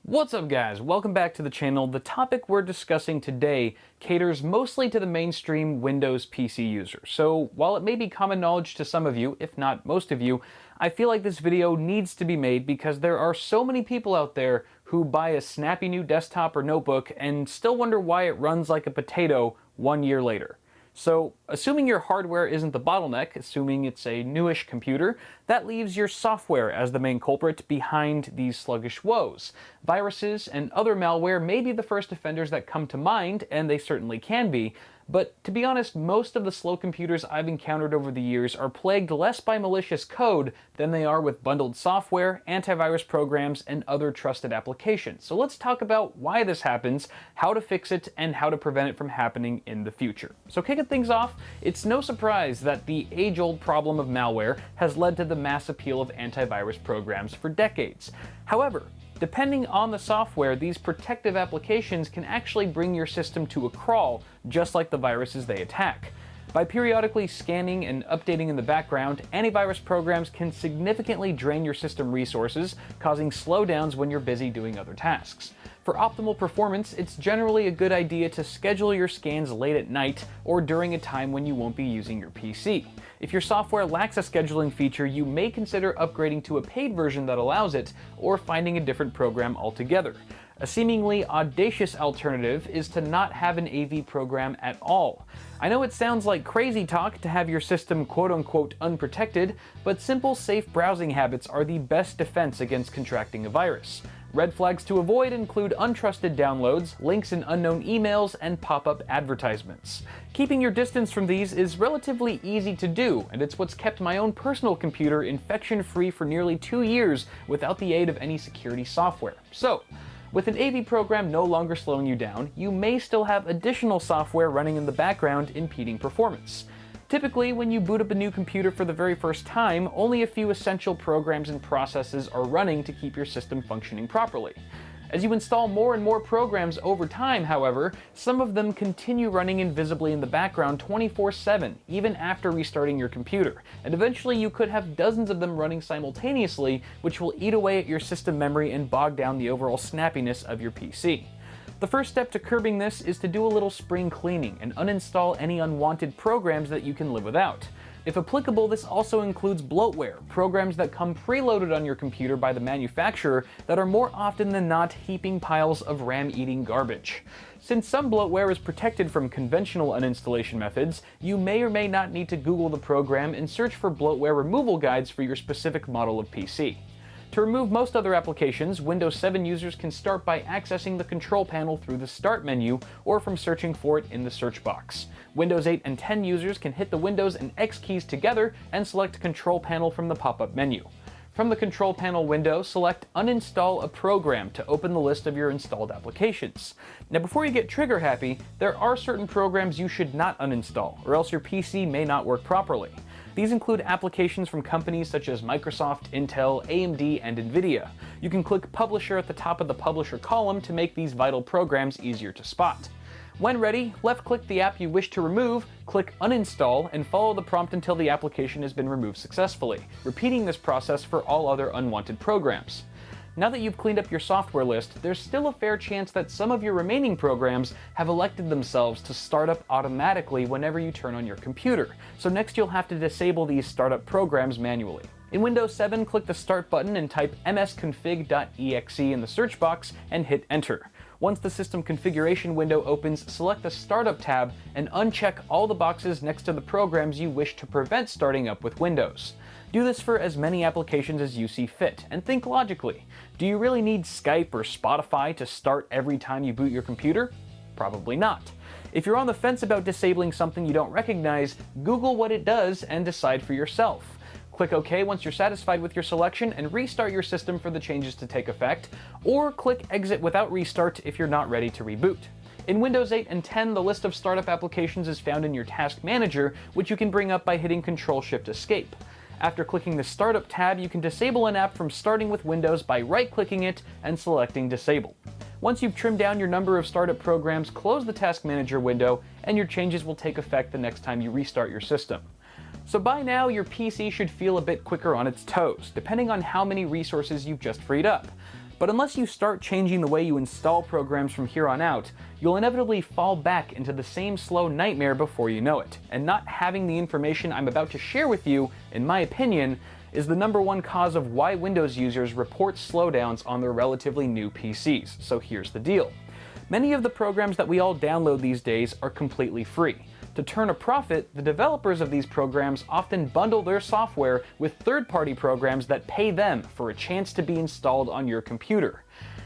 What's up guys, welcome back to the channel. The topic we're discussing today caters mostly to the mainstream Windows PC user. So while it may be common knowledge to some of you, if not most of you, I feel like this video needs to be made because there are so many people out there who buy a snappy new desktop or notebook and still wonder why it runs like a potato 1 year later. So, assuming your hardware isn't the bottleneck, assuming it's a newish computer, that leaves your software as the main culprit behind these sluggish woes. Viruses and other malware may be the first offenders that come to mind, and they certainly can be, but to be honest, most of the slow computers I've encountered over the years are plagued less by malicious code than they are with bundled software, antivirus programs, and other trusted applications. So let's talk about why this happens, how to fix it, and how to prevent it from happening in the future. So kicking things off, it's no surprise that the age-old problem of malware has led to the mass appeal of antivirus programs for decades. However, depending on the software, these protective applications can actually bring your system to a crawl, just like the viruses they attack. By periodically scanning and updating in the background, antivirus programs can significantly drain your system resources, causing slowdowns when you're busy doing other tasks. For optimal performance, it's generally a good idea to schedule your scans late at night or during a time when you won't be using your PC. If your software lacks a scheduling feature, you may consider upgrading to a paid version that allows it, or finding a different program altogether. A seemingly audacious alternative is to not have an AV program at all. I know it sounds like crazy talk to have your system quote-unquote unprotected, but simple, safe browsing habits are the best defense against contracting a virus. Red flags to avoid include untrusted downloads, links in unknown emails, and pop-up advertisements. Keeping your distance from these is relatively easy to do, and it's what's kept my own personal computer infection-free for nearly 2 years without the aid of any security software. So, with an AV program no longer slowing you down, you may still have additional software running in the background impeding performance. Typically, when you boot up a new computer for the very first time, only a few essential programs and processes are running to keep your system functioning properly. As you install more and more programs over time, however, some of them continue running invisibly in the background 24/7, even after restarting your computer, and eventually you could have dozens of them running simultaneously, which will eat away at your system memory and bog down the overall snappiness of your PC. The first step to curbing this is to do a little spring cleaning and uninstall any unwanted programs that you can live without. If applicable, this also includes bloatware, programs that come preloaded on your computer by the manufacturer that are more often than not heaping piles of RAM-eating garbage. Since some bloatware is protected from conventional uninstallation methods, you may or may not need to Google the program and search for bloatware removal guides for your specific model of PC. To remove most other applications, Windows 7 users can start by accessing the control panel through the Start menu or from searching for it in the search box. Windows 8 and 10 users can hit the Windows and X keys together and select Control Panel from the pop-up menu. From the Control Panel window, select Uninstall a Program to open the list of your installed applications. Now before you get trigger happy, there are certain programs you should not uninstall, or else your PC may not work properly. These include applications from companies such as Microsoft, Intel, AMD, and Nvidia. You can click Publisher at the top of the Publisher column to make these vital programs easier to spot. When ready, left-click the app you wish to remove, click Uninstall, and follow the prompt until the application has been removed successfully, repeating this process for all other unwanted programs. Now that you've cleaned up your software list, there's still a fair chance that some of your remaining programs have elected themselves to start up automatically whenever you turn on your computer, so next you'll have to disable these startup programs manually. In Windows 7, click the Start button and type msconfig.exe in the search box and hit Enter. Once the system configuration window opens, select the Startup tab and uncheck all the boxes next to the programs you wish to prevent starting up with Windows. Do this for as many applications as you see fit, and think logically. Do you really need Skype or Spotify to start every time you boot your computer? Probably not. If you're on the fence about disabling something you don't recognize, Google what it does and decide for yourself. Click OK once you're satisfied with your selection and restart your system for the changes to take effect, or click Exit without restart if you're not ready to reboot. In Windows 8 and 10, the list of startup applications is found in your Task Manager, which you can bring up by hitting Control-Shift-Escape. After clicking the Startup tab, you can disable an app from starting with Windows by right-clicking it and selecting Disable. Once you've trimmed down your number of startup programs, close the Task Manager window, and your changes will take effect the next time you restart your system. So by now, your PC should feel a bit quicker on its toes, depending on how many resources you've just freed up. But unless you start changing the way you install programs from here on out, you'll inevitably fall back into the same slow nightmare before you know it. And not having the information I'm about to share with you, in my opinion, is the #1 cause of why Windows users report slowdowns on their relatively new PCs. So here's the deal. Many of the programs that we all download these days are completely free. To turn a profit, the developers of these programs often bundle their software with third-party programs that pay them for a chance to be installed on your computer.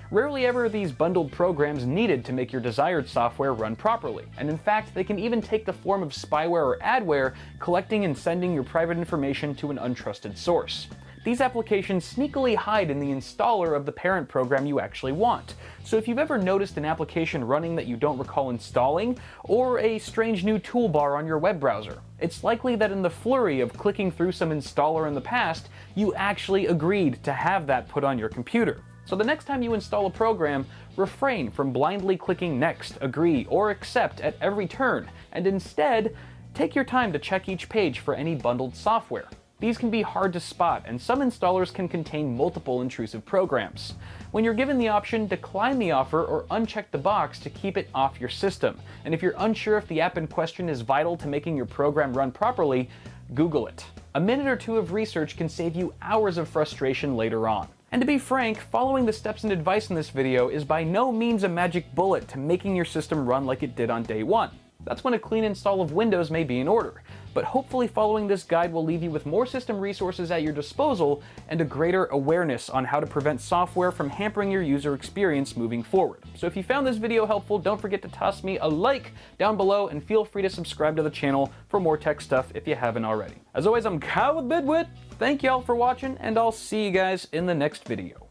Rarely ever are these bundled programs needed to make your desired software run properly, and in fact, they can even take the form of spyware or adware, collecting and sending your private information to an untrusted source. These applications sneakily hide in the installer of the parent program you actually want. So if you've ever noticed an application running that you don't recall installing, or a strange new toolbar on your web browser, it's likely that in the flurry of clicking through some installer in the past, you actually agreed to have that put on your computer. So the next time you install a program, refrain from blindly clicking next, agree, or accept at every turn, and instead, take your time to check each page for any bundled software. These can be hard to spot, and some installers can contain multiple intrusive programs. When you're given the option, decline the offer or uncheck the box to keep it off your system. And if you're unsure if the app in question is vital to making your program run properly, Google it. A minute or two of research can save you hours of frustration later on. And to be frank, following the steps and advice in this video is by no means a magic bullet to making your system run like it did on day one. That's when a clean install of Windows may be in order. But hopefully following this guide will leave you with more system resources at your disposal and a greater awareness on how to prevent software from hampering your user experience moving forward. So if you found this video helpful, don't forget to toss me a like down below and feel free to subscribe to the channel for more tech stuff if you haven't already. As always, I'm Kyle with Bidwit. Thank y'all for watching, and I'll see you guys in the next video.